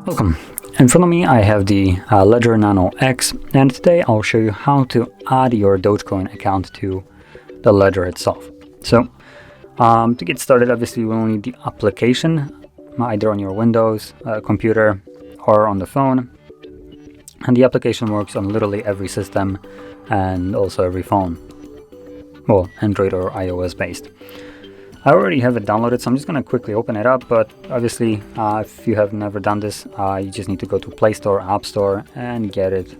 Welcome. In front of me I have the Ledger Nano X, and today I'll show you how to add your Dogecoin account to the ledger itself. So to get started, obviously you will need the application, either on your Windows computer or on the phone. And the application works on literally every system and also every phone. Well, Android or iOS based. I already have it downloaded, so I'm just going to quickly open it up, but obviously if you have never done this, you just need to go to Play Store, App Store, and get it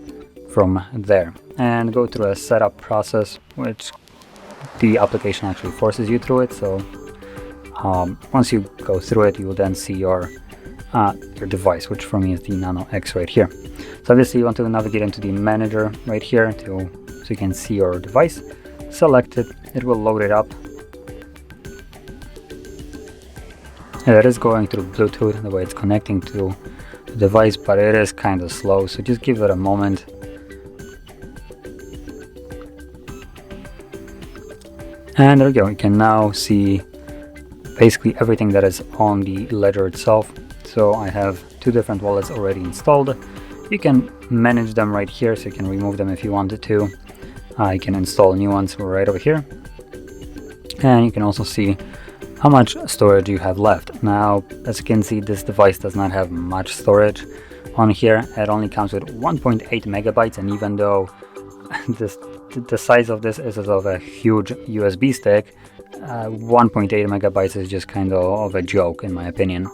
from there. And go through a setup process, which the application actually forces you through it. So once you go through it, you will then see your device, which for me is the Nano X right here. So obviously you want to navigate into the manager right here so you can see your device. Select it, it will load it up. It is going through Bluetooth, the way it's connecting to the device, but it is kind of slow, so just give it a moment. And there we go, you can now see basically everything that is on the ledger itself. So I have two different wallets already installed. You can manage them right here, so you can remove them if you wanted to. You can install new ones right over here. And you can also see how much storage you have left. Now, as you can see, this device does not have much storage on here. It only comes with 1.8 megabytes, and even though the size of this is of a huge USB stick, 1.8 megabytes is just kind of a joke in my opinion.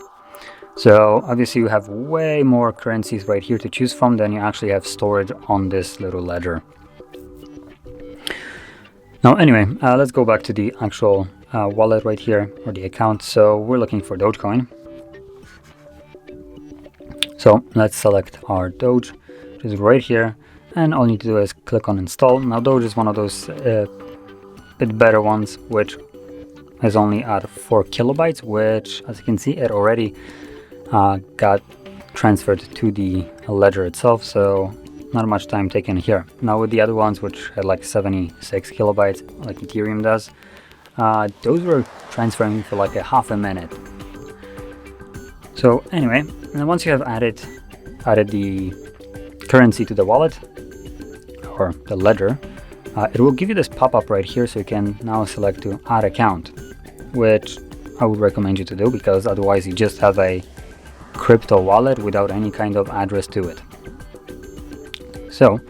So obviously you have way more currencies right here to choose from than you actually have storage on this little ledger. Now anyway, let's go back to the actual wallet right here, or the account. So we're looking for Dogecoin. So let's select our Doge, which is right here, and all you need to do is click on install. Now Doge is one of those bit better ones, which is only at 4 kilobytes, which, as you can see, it already got transferred to the ledger itself, so not much time taken here. Now with the other ones, which had like 76 kilobytes like Ethereum does, those were transferring for like a half a minute. So anyway, and once you have added the currency to the wallet or the ledger, it will give you this pop-up right here, so you can now select to add account, which I would recommend you to do, because otherwise you just have a crypto wallet without any kind of address to it. So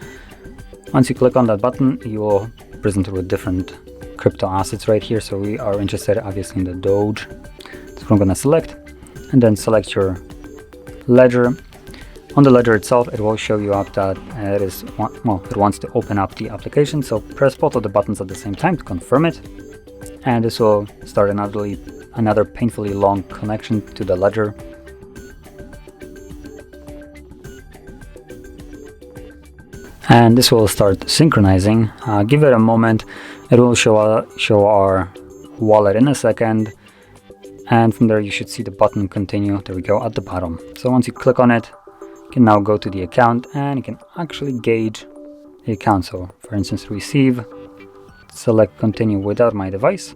once you click on that button, you will present with different crypto assets right here. So we are interested obviously in the Doge. That's what I'm going to select, and then select your ledger. On the ledger itself, it will show you up that it wants to open up the application. So press both of the buttons at the same time to confirm it, and this will start another painfully long connection to the ledger. And this will start synchronizing. Give it a moment. It will show our wallet in a second, and from there you should see the button continue. There we go, at the bottom. So once you click on it, you can now go to the account and you can actually gauge the account. So for instance, receive, select continue without my device,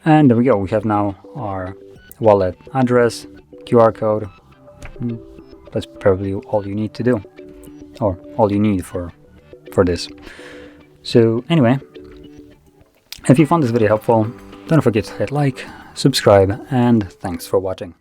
and there we go. We have now our wallet address, QR code. That's probably all you need to do, or all you need for this. So anyway, if you found this video helpful, don't forget to hit like, subscribe, and thanks for watching.